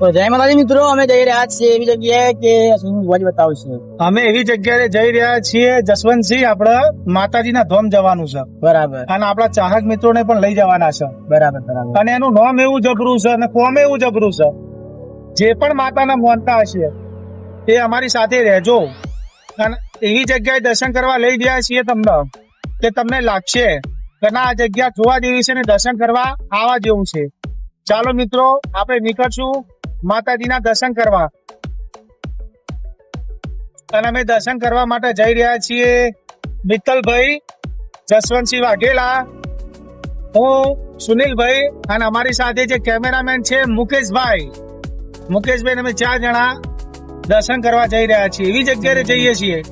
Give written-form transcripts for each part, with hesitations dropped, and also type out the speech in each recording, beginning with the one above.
તો જય માતાજી મિત્રો, અમે જઈ રહ્યા છીએ એવી જગ્યાએ કે શું ભુવાજી બતાવશે. અમે એવી જગ્યાએ જઈ રહ્યા છીએ જસવંતસિંહ, આપડા માતાજીના ધામ જવાનું છે. બરાબર. અને આપણા ચાહક મિત્રોને પણ લઈ જવાના છે. બરાબર બરાબર. અને એનું નામ એવું જબરું છે અને કોમ એવું જબરું છે. જે પણ માતાને માનતા હશે તે અમારી સાથે રહેજો. અને એવી જગ્યાએ દર્શન કરવા લઈ ગયા છીએ તમને કે તમને લાગશે કે ના, આ જગ્યા જોવા જેવી છે ને દર્શન કરવા આવા જેવું છે. ચાલો મિત્રો, આપણે નીકળશું માતાજીના દર્શન કરવા. અને અમે દર્શન કરવા માટે જઈ રહ્યા છીએ મિત્તલભાઈ, જસવંતસિંહ વાઘેલા, હું સુનિલભાઈ અને અમારી સાથે જે કેમેરામેન છે મુકેશભાઈ. અમે 4 જણા દર્શન કરવા જઈ રહ્યા છીએ. એવી જગ્યાએ જઈએ છીએ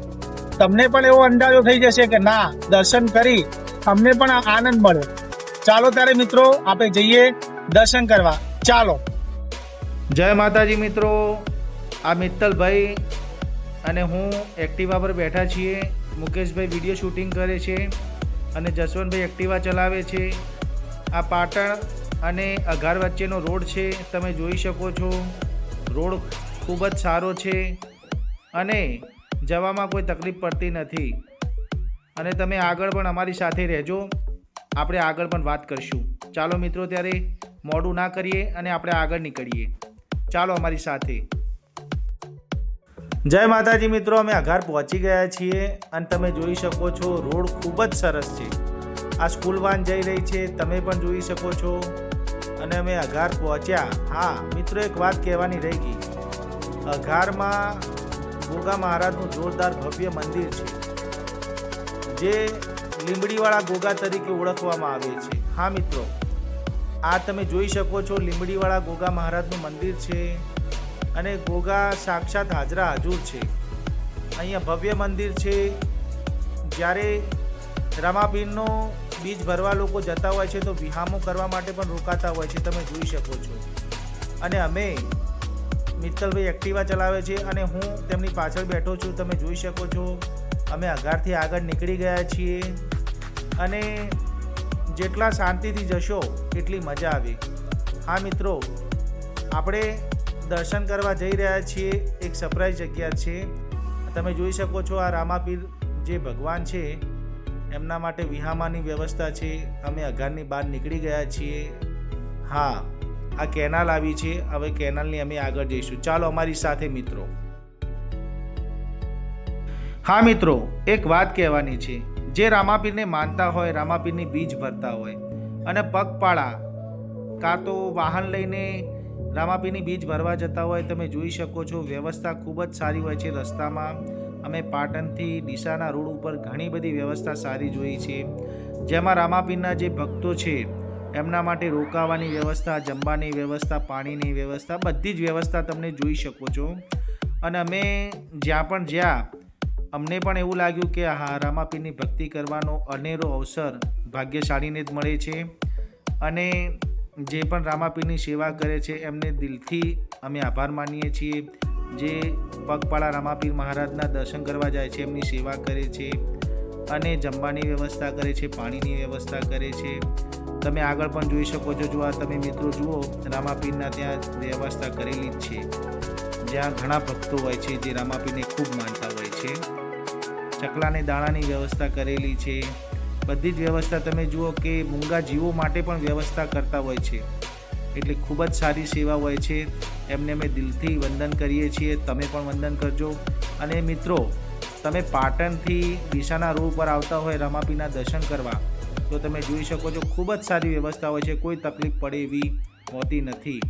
તમને પણ એવો અંદાજો થઈ જશે કે ના, દર્શન કરી અમને પણ આનંદ મળે. ચાલો ત્યારે મિત્રો, આપણે જઈએ દર્શન કરવા. ચાલો. જય માતાજી મિત્રો, આ મિત્તલભાઈ અને હું એક્ટિવા પર બેઠા છીએ. મુકેશભાઈ વિડીયો શૂટિંગ કરે છે અને જસવંતભાઈ એક્ટિવા ચલાવે છે. આ પાટણ અને અઘાર વચ્ચેનો રોડ છે, તમે જોઈ શકો છો. રોડ ખૂબ જ સારો છે અને જવામાં કોઈ તકલીફ પડતી નથી. અને તમે આગળ પણ અમારી સાથે રહેજો, આપણે આગળ પણ વાત કરશું. ચાલો મિત્રો, ત્યારે મોડું ના કરીએ અને આપણે આગળ નીકળીએ. ચાલો અમારી સાથે. જય માતાજી મિત્રો, અમે અઘાર પહોંચી ગયા છીએ અને તમે જોઈ શકો છો રોડ ખૂબ જ સરસ છે. આ સ્કૂલ વાન જઈ રહી છે, તમે પણ જોઈ શકો છો. અને અમે અઘાર પહોંચ્યા. હા મિત્રો, એક વાત કહેવાની રહી ગઈ. અઘારમાં ગોગા મહારાજનું જોરદાર ભવ્ય મંદિર છે, જે લીંબડીવાળા ગોગા તરીકે ઓળખવામાં આવે છે. હા મિત્રો, આ તમે જોઈ શકો છો લીંબડીવાળા ગોગા મહારાજનું મંદિર છે અને ગોગા સાક્ષાત હાજરા હજુર છે. અહીંયા ભવ્ય મંદિર છે. જ્યારે રામાપીરનો બીજ ભરવા લોકો જતા હોય છે તો વિહામો કરવા માટે પણ રોકાતા હોય છે, તમે જોઈ શકો છો. અને અમે મિત્તલભાઈ એક્ટિવા ચલાવે છે અને હું તેમની પાછળ બેઠો છું, તમે જોઈ શકો છો. અમે અઘારથી આગળ નીકળી ગયા છીએ અને જેટલા શાંતિથી જશો એટલી મજા આવે. હા મિત્રો, આપણે દર્શન કરવા જઈ રહ્યા છીએ. એક સરપ્રાઈઝ જગ્યા છે, તમે જોઈ શકો છો. આ રામાપીર જે ભગવાન છે એમના માટે વિહામાની વ્યવસ્થા છે. અમે અઘારની બહાર નીકળી ગયા છીએ. હા, આ કેનાલ આવી છે. હવે કેનાલની અમે આગળ જઈશું. ચાલો અમારી સાથે મિત્રો. હા મિત્રો, એક વાત કહેવાની છે. જે રામાપીરને માનતા હોય, રામાપીરની બીજ ભરતા હોય અને પગપાળા કાં તો વાહન લઈને રામાપીરની બીજ ભરવા જતા હોય, તમે જોઈ શકો છો વ્યવસ્થા ખૂબ જ સારી હોય છે રસ્તામાં. અમે પાટણથી ડીસાના રોડ ઉપર ઘણી બધી વ્યવસ્થા સારી જોઈ છે, જેમાં રામાપીરના જે ભક્તો છે એમના માટે રોકાવાની વ્યવસ્થા, જમવાની વ્યવસ્થા, પાણીની વ્યવસ્થા, બધી જ વ્યવસ્થા તમને જોઈ શકો છો. અને અમે જ્યાં અમને પણ એવું લાગ્યું કે હા, રામાપીરની ભક્તિ કરવાનો અનેરો અવસર ભાગ્યશાળીને જ મળે છે. અને જે પણ રામાપીરની સેવા કરે છે એમને દિલથી અમે આભાર માનીએ છીએ. જે પગપાળા રામાપીર મહારાજના દર્શન કરવા જાય છે, એમની સેવા કરે છે અને જમવાની વ્યવસ્થા કરે છે, પાણીની વ્યવસ્થા કરે છે. તમે આગળ પણ જોઈ શકો છો. જો આ તમે મિત્રો જુઓ, રામાપીરના ત્યાં વ્યવસ્થા કરેલી જ છે, જ્યાં ઘણા ભક્તો હોય છે જે રામાપીરને ખૂબ માનતા હોય છે. ચકલાને દાણાની વ્યવસ્થા કરેલી છે. બધી જ વ્યવસ્થા તમે જુઓ કે મૂંગા જીવો માટે પણ વ્યવસ્થા કરતા હોય છે. એટલે ખૂબ જ સારી સેવા હોય છે. એમને અમે દિલથી વંદન કરીએ છીએ. તમે પણ વંદન કરજો. અને મિત્રો, તમે પાટણથી ડીસાના રોડ પર આવતા હોય રામાપીરના દર્શન કરવા, તો તમે જોઈ શકો છો ખૂબ જ સારી વ્યવસ્થા હોય છે. કોઈ તકલીફ પડે એવી હોતી નથી,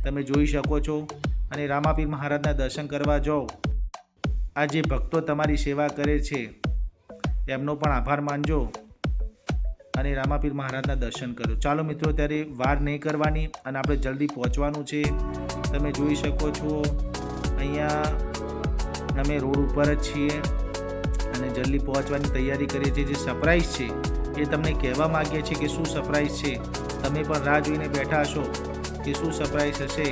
તમે જોઈ શકો છો. અને રામાપીર મહારાજના દર્શન કરવા જાઓ, આ જે ભક્તો તમારી સેવા કરે છે એમનો પણ આભાર માનજો અને રામાપીર મહારાજના દર્શન કરો. ચાલો મિત્રો, ત્યારે વાર નહીં કરવાની અને આપણે જલ્દી પહોંચવાનું છે. તમે જોઈ શકો છો અહીંયા અમે રોડ ઉપર જ છીએ અને જલ્દી પહોંચવાની તૈયારી કરીએ છીએ. જે સરપ્રાઈઝ છે એ તમને કહેવા માગીએ છીએ કે શું સરપ્રાઈઝ છે. તમે પણ રાહ જોઈને બેઠા હશો કે શું સરપ્રાઈઝ હશે,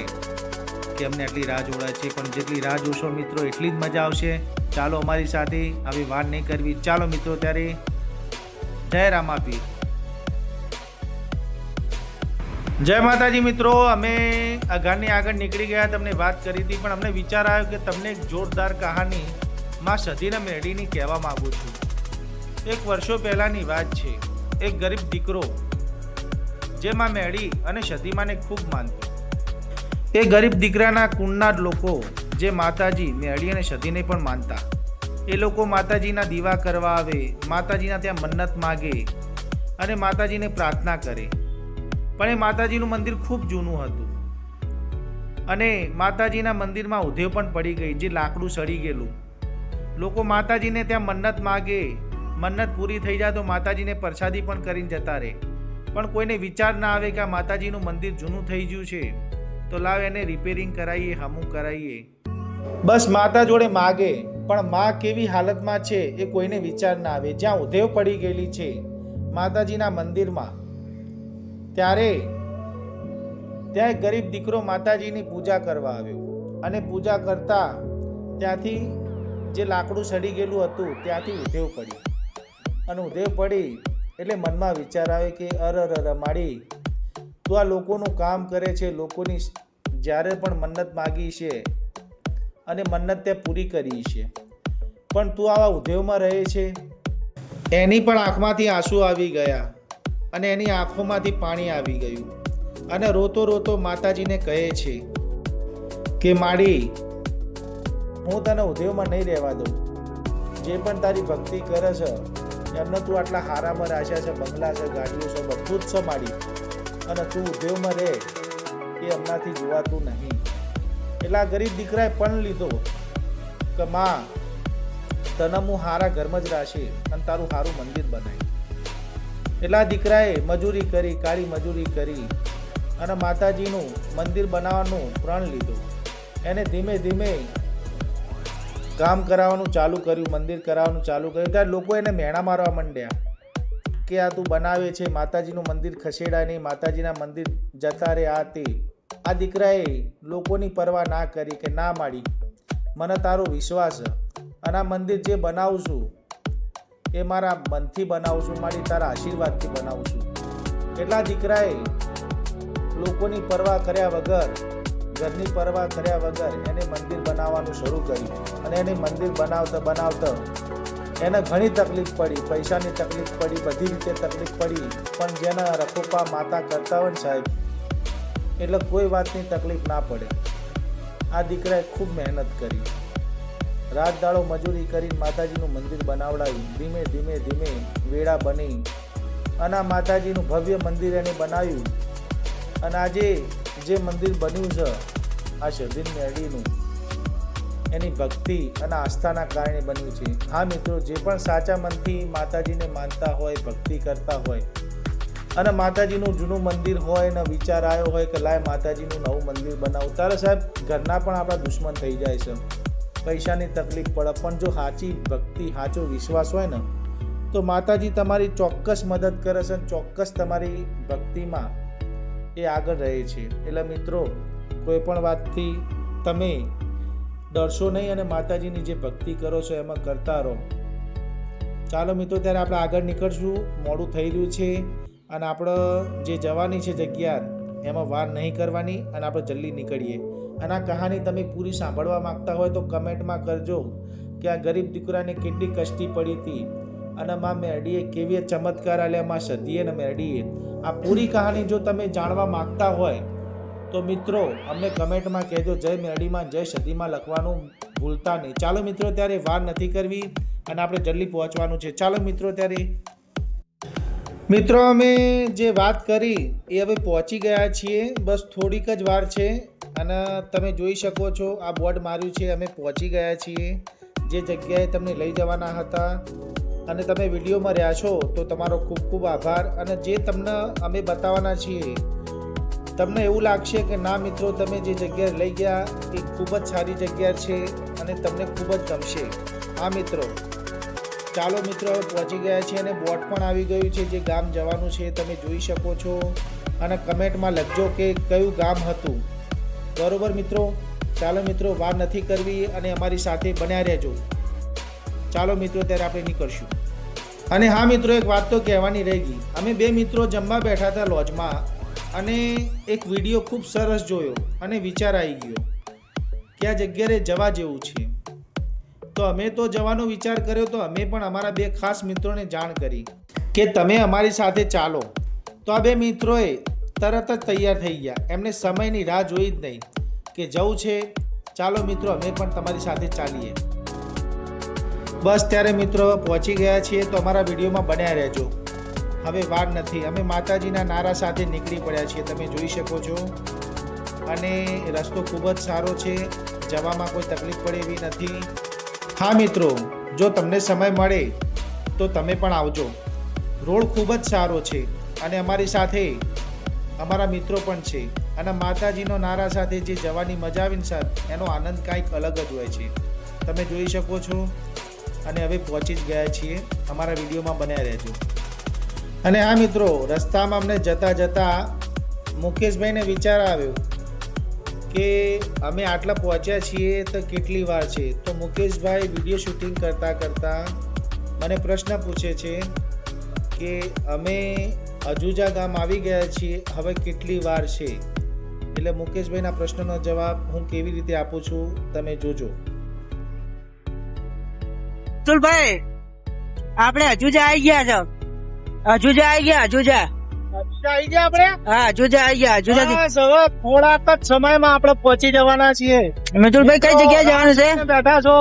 કે અમને આટલી રાહ જોડાય છે. પણ જેટલી રાહ જોશો મિત્રો એટલી જ મજા આવશે. ચાલો અમારી સાથે, હવે વાર નહીં કરવી. ચાલો મિત્રો, ત્યારે જય રામાપીર. જય માતાજી મિત્રો, અમે ઘરની આગળ નીકળી ગયા, તમને વાત કરી હતી, પણ અમને વિચાર આવ્યો કે તમને એક જોરદાર કહાની માં સધીના મેળીની કહેવા માગું છું. એક વર્ષો પહેલાંની વાત છે. એક ગરીબ દીકરો જે માં મેળી અને સધીમાને ખૂબ માનતો. એ ગરીબ દીકરાના કુળના લોકો જે માતાજી મેળી અને સધીને પણ માનતા. એ લોકો માતાજીના દીવા કરવા આવે, માતાજીના ત્યાં મન્નત માગે અને માતાજીને પ્રાર્થના કરે. પણ એ માતાજીનું મંદિર ખૂબ જૂનું હતું અને માતાજીના મંદિરમાં ઉધેવ પણ પડી ગઈ, જે લાકડું સડી ગયેલું. લોકો માતાજીને ત્યાં મન્નત માગે, મન્નત પૂરી થઈ જાય તો માતાજીને પ્રસાદી પણ કરીને જતા રહે. પણ કોઈને વિચાર ના આવે કે આ માતાજીનું મંદિર જૂનું થઈ ગયું છે, તો લાવ એને રિપેરિંગ કરાવીએ, હમું કરાવીએ. બસ માતા જોડે માગે, પણ માં કેવી હાલતમાં છે એ કોઈને વિચાર ના આવે. જ્યાં ઉધેવ પડી ગયેલી છે માતાજીના મંદિરમાં, ત્યારે ત્યાં એક ગરીબ દીકરો માતાજીની પૂજા કરવા આવ્યો અને પૂજા કરતા ત્યાંથી જે લાકડું સડી ગયેલું હતું ત્યાંથી ઉધેવ પડી. અને ઉધેવ પડી એટલે મનમાં વિચાર આવે કે અરર માડી, તું આ લોકોનું કામ કરે છે, લોકોની જ્યારે પણ મન્નત માગી છે અને મન્નત તે પૂરી કરી છે, પણ તું આવા ઉધેવમાં રહે છે. એની પણ આંખમાંથી આંસુ આવી ગયા અને એની આંખોમાંથી પાણી આવી ગયું અને રોતો રોતો માતાજીને કહે છે કે માડી, હું તને ઉધેવમાં નહીં રહેવા દઉં. જે પણ તારી ભક્તિ કરે છે એમને તું આટલા હારામાં રાખ્યા છે, બંગલા છે, ગાડીઓ છે, બધું જ છે માડી, અને તું ઉધેવમાં રહે એ હમણાંથી જોવાતું નહીં. એટલે આ ગરીબ દીકરાએ પણ લીધો કે માં, તને હું હારા ઘરમાં જ રાખી અને તારું સારું મંદિર બનાવી. એટલા દીકરાએ મજૂરી કરી, કાળી મજૂરી કરી અને માતાજીનું મંદિર બનાવવાનું પ્રણ લીધું. એને ધીમે ધીમે કામ કરાવવાનું ચાલુ કર્યું, મંદિર કરાવવાનું ચાલુ કર્યું. ત્યારે લોકો એને મેણા મારવા માંડ્યા કે આ તું બનાવે છે, માતાજીનું મંદિર ખસેડાય નહીં, માતાજીના મંદિર જતા રહે, આ તે. આ દીકરાએ લોકોની પરવા ના કરી કે ના માડી, મને તારો વિશ્વાસ અને આ મંદિર જે બનાવું છું એ મારા મનથી બનાવું છું, મારી તારા આશીર્વાદથી બનાવું છું. એટલા દીકરાએ લોકોની પરવા કર્યા વગર, ઘરની પરવા કર્યા વગર એને મંદિર બનાવવાનું શરૂ કર્યું. અને એને મંદિર બનાવતા એને ઘણી તકલીફ પડી, પૈસાની તકલીફ પડી, બધી રીતે તકલીફ પડી. પણ જેના રખોપા માતા કરતા હોય ને સાહેબ, એટલે કોઈ વાતની તકલીફ ના પડે. આ દીકરાએ ખૂબ મહેનત કરી, રાત દાડો મજૂરી કરીને માતાજીનું મંદિર બનાવડાવ્યું. ધીમે ધીમે ધીમે વેળા બની અને આ માતાજીનું ભવ્ય મંદિર એને બનાવ્યું. અને આજે જે મંદિર બન્યું છે આ સધી મેળીનું, એની ભક્તિ અને આસ્થાના કારણે બન્યું છે. હા મિત્રો, જે પણ સાચા મનથી માતાજીને માનતા હોય, ભક્તિ કરતા હોય અને માતાજીનું જૂનું મંદિર હોય ને વિચાર આવ્યો હોય કે લાય માતાજીનું નવું મંદિર બનાવું, ત્યારે સાહેબ ઘરના પણ આપણા દુશ્મન થઈ જાય છે, પૈસાની તકલીફ પડે. પણ જો સાચી ભક્તિ, સાચો વિશ્વાસ હોય ને તો માતાજી તમારી ચોક્કસ મદદ કરે છે, ચોક્કસ તમારી ભક્તિમાં એ આગળ રહે છે. એટલે મિત્રો, કોઈ પણ વાતથી તમે ડરશો નહીં અને માતાજીની જે ભક્તિ કરો છો એમાં કરતા રહો. ચાલો મિત્રો, ત્યારે આપણે આગળ નીકળશું, મોડું થઈ રહ્યું છે અને આપણે જે જવાની છે જગ્યા એમાં વાર નહીં કરવાની અને આપણે જલ્દી નીકળીએ. અને આ કહાની તમે પૂરી સાંભળવા માંગતા હોય તો કમેન્ટમાં કરજો કે આ ગરીબ દીકરાને કેટલી કષ્ટી પડી હતી અને માં મેરડીએ કેવી ચમત્કાર આલ્યા, માં સધીએ ને મેરડીએ. આ પૂરી કહાની જો તમે જાણવા માંગતા હોય તો મિત્રો અમને કમેન્ટમાં કહેજો. જય મેરડીમાં, જય સધીમાં લખવાનું ભૂલતા નહીં. ચાલો મિત્રો, ત્યારે વાર નથી કરવી અને આપણે જલ્દી પહોંચવાનું છે. ચાલો મિત્રો, ત્યારે મિત્રો અમે જે વાત કરી એ હવે પહોંચી ગયા છીએ. બસ થોડીક જ વાર છે અને તમે જોઈ શકો છો આ બોર્ડ માર્યું છે, અમે પહોંચી ગયા છીએ જે જગ્યાએ તમને લઈ જવાના હતા. અને તમે વિડીયોમાં રહ્યા છો તો તમારો ખૂબ ખૂબ આભાર. અને જે તમને અમે બતાવવાના છીએ, તમને એવું લાગશે કે ના મિત્રો, તમે જે જગ્યાએ લઈ ગયા એ ખૂબ જ સારી જગ્યા છે અને તમને ખૂબ જ ગમશે. હા મિત્રો, ચાલો મિત્રો, હવે પહોંચી ગયા છીએ અને બોર્ડ પણ આવી ગયું છે જે ગામ જવાનું છે તમે જોઈ શકો છો. અને કમેન્ટમાં લખજો કે કયું ગામ હતું. બરોબર મિત્રો, ચાલો મિત્રો, વાર નથી કરવી અને અમારી સાથે બન્યા રહેજો. ચાલો મિત્રો, ત્યારે આપણે નીકળશું. અને હા મિત્રો, એક વાત તો કહેવાની રહી ગઈ. અમે બે મિત્રો જમવા બેઠા હતા લોજમાં અને એક વિડીયો ખૂબ સરસ જોયો અને વિચાર આવી ગયો કે આ જગ્યાએ જવા જેવું છે. તો અમે તો જવાનો વિચાર કર્યો, તો અમે પણ અમારા બે ખાસ મિત્રોને જાણ કરી કે તમે અમારી સાથે ચાલો. તો આ બે મિત્રોએ તરત જ તૈયાર થઈ ગયા. એમને સમયની રાહ જોઈ જ નહીં કે જવું છે, ચાલો મિત્રો અમે પણ તમારી સાથે ચાલીએ. બસ ત્યારે મિત્રો પહોંચી ગયા છીએ, તો અમારા વિડીયોમાં બન્યા રહેજો. હવે વાર નથી, અમે માતાજીના નારા સાથે નીકળી પડ્યા છીએ, તમે જોઈ શકો છો. અને રસ્તો ખૂબ જ સારો છે, જવામાં કોઈ તકલીફ પડે એવી નથી. હા મિત્રો, જો તમને સમય મળે તો તમે પણ આવજો. રોડ ખૂબ જ સારો છે અને અમારી સાથે અમારા મિત્રો પણ છે. અને માતાજીનો નારા સાથે જે જવાની મજા આવીને સર, એનો આનંદ કાંઈક અલગ જ હોય છે, તમે જોઈ શકો છો. અને હવે પહોંચી જ ગયા છીએ, અમારા વિડીયોમાં બન્યા રહેજો. અને હા મિત્રો, રસ્તામાં અમને જતાં જતાં મુકેશભાઈને વિચાર આવ્યો કે અમે આટલા પહોંચ્યા છીએ તો કેટલી વાર છે. તો મુકેશભાઈ વિડીયો શૂટિંગ કરતાં કરતાં મને પ્રશ્ન પૂછે છે કે અમે અજુજા ગામ આવી ગયા છીએ, હવે કેટલી વાર છે. એટલે મુકેશભાઈના પ્રશ્નનો જવાબ હું કેવી રીતે આપું છું તમે જોજો. ભાઈ આપણે અજુજા આવી ગયા છો. અજુજા આવી ગયા. અજુજા આવી ગયા આપણે. હા, અજુજા આવી ગયા. અજુજા બસ હવે થોડાક જ સમયમાં આપણે પહોંચી જવાના છીએ. મિતુલભાઈ કઈ જગ્યાએ જવાનું છે? બેઠા છો,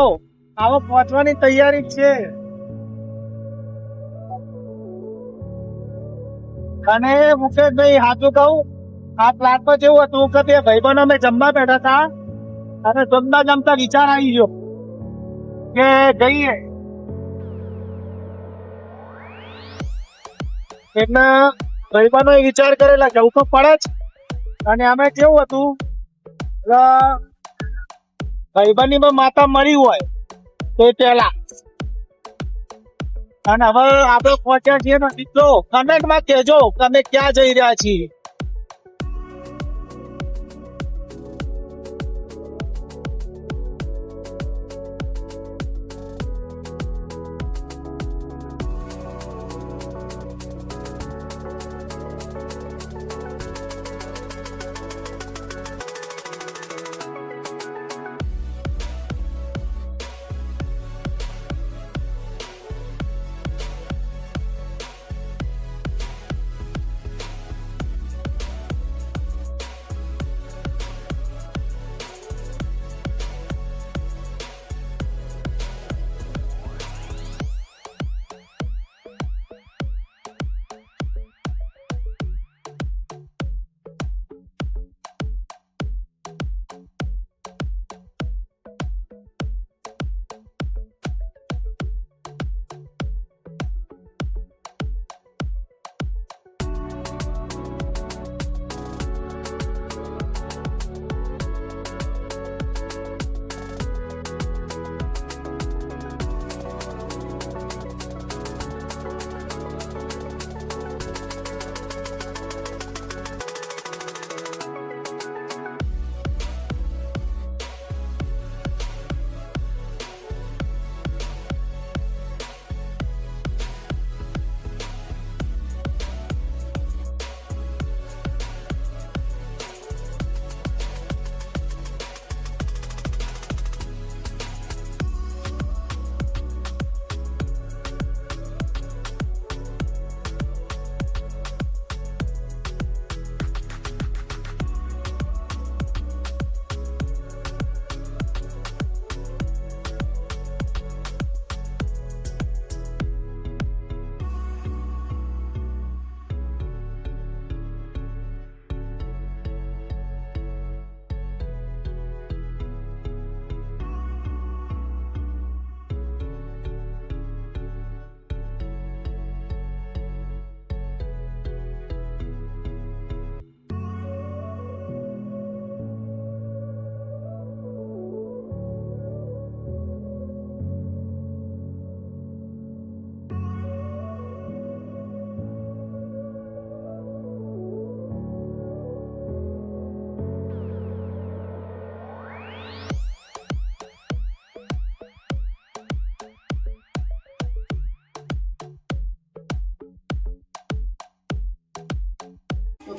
આવો પહોંચવાની તૈયારી જ છે. અને મુકેશભાઈ સાચું કહું, આ પ્લાન તો જેવું હતું કે બે ભાઈબંધો અમે જમવા બેઠા હતા અને જમતા જમતા વિચાર આવી ગયો કે જઈએ. એટલે ભાઈબંધો વિચાર કરેલા જવું તો પડે જ. અને અમે કેવું હતું, ભાઈબંધની માતા મળી હોય તો પેલા. અને હવે આપણે પહોંચ્યા છીએ ને મિત્રો, કમેન્ટમાં કહેજો કે અમે ક્યાં જઈ રહ્યા છીએ.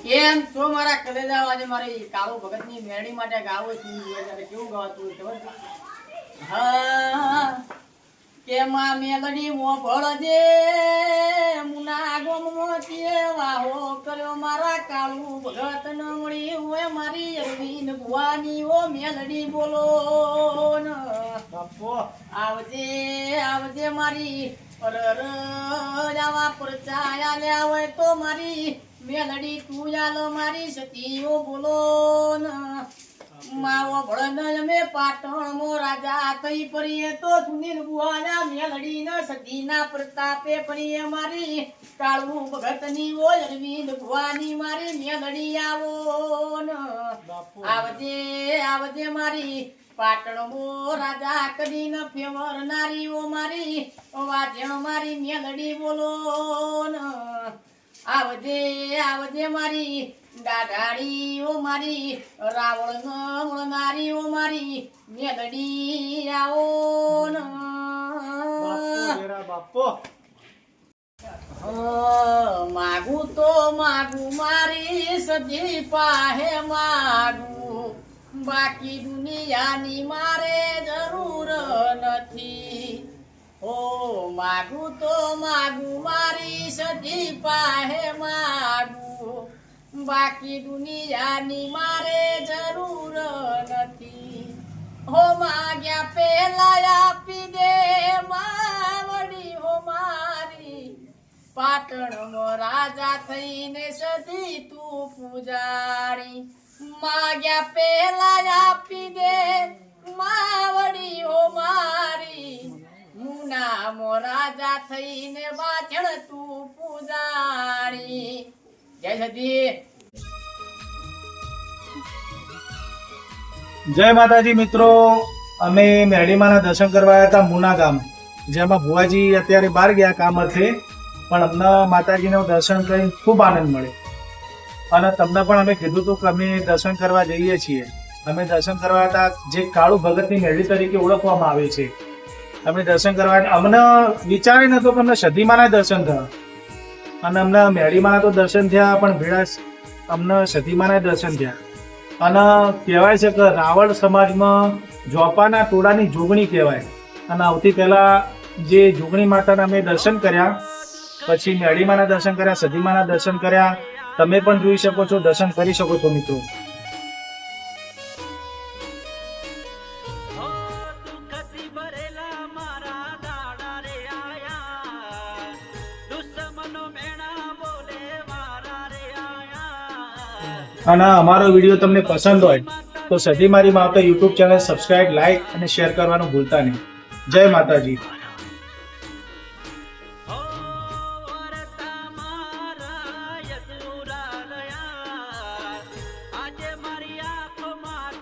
કેમ છો મારા કલેજા? આજે મારી કાળુ ભગતની મેરડી માટે ગાવું છે. કેવું ગાવાતું ખબર છે? હા કે માં મેલડી મોભળજે મુના ગોમમાંથી વાહો કર્યો મારા કાળુ ભગત ન મળી હોય મારી અરવિંદ ભુવાની ઓ મેલડી બોલો ન આવજે આવજે મારી પરર જાવા પરચાયા લ્યા હોય તો મારી મેલડી તું આલો મારી સતીઓ બોલો ન માવો ભળન અમે પાટણ મો રાજા થઈ પરીએ તો સુનિલ બુવાના મેલડી ન સતીના પ્રતાપે પરીએ મારી કાળુ ભગતની ઓ અરવિંદ ભુવાની મારી મેલડી આવો ન આવજે આવજે મારી પાટણ મો રાજા કદી ન ફેવરનારી ઓ મારી વાજણ મારી મેલડી બોલો ન આવજે આવજે મારી દાઢાડી ઓ મારી રાવણ મળનારી ઓ મારી મેલડી આવો ન માગું તો માગું મારી સદી પાહે માગું બાકી દુનિયાની મારે જરૂર નથી ઓ માગું તો માગું મારી સદી પાહે માગું બાકી દુનિયાની મારે જરૂર નથી હો માગ્યા પેલા આપી દે માવડી હો મારી પાટણમાં રાજા થઈને સદી તું પૂજારી માગ્યા પેલા આપી દે માવડી હો મારી મુનામો રાજા થઈને વાછણ તું પૂજારી જય સતી. જય માતાજી મિત્રો, અમે મેરડીમાના દર્શન કરવા આવ્યા હતા મુના ગામ, જેમાં ભુવાજી અત્યારે બહાર ગયા કામ અર્થે, પણ અમને માતાજીનું દર્શન કરીને ખૂબ આનંદ મળ્યો અને તમને પણ અમે કીધું હતું કે અમે દર્શન કરવા જઈએ છીએ. અમે દર્શન કરવા હતા જે કાળુ ભગતની મેરડી તરીકે ઓળખવામાં આવે છે. અમે દર્શન કરવા અમને વિચારે નતો કે અમને સતીમાના દર્શન થયા અને અમને મેરડીમાના તો દર્શન થયા પણ ભેળા અમને સતીમાના દર્શન થયા. અને કહેવાય છે કે રાવળ સમાજમાં જોપાના ટોળાની જોગણી કહેવાય. અને આવતી પહેલા જે જોગણી માતાના અમે દર્શન કર્યા, પછી મેરડીમાના દર્શન કર્યા, સતીમાના દર્શન કર્યા. તમે પણ જોઈ શકો છો, દર્શન કરી શકો છો મિત્રો. અને અમારો વિડીયો તમને પસંદ હોય તો સતીમારી માવતર યુટ્યુબ ચેનલ સબસ્ક્રાઇબ, લાઇક અને શેર કરવાનું ભૂલતા નહીં. જય માતાજી.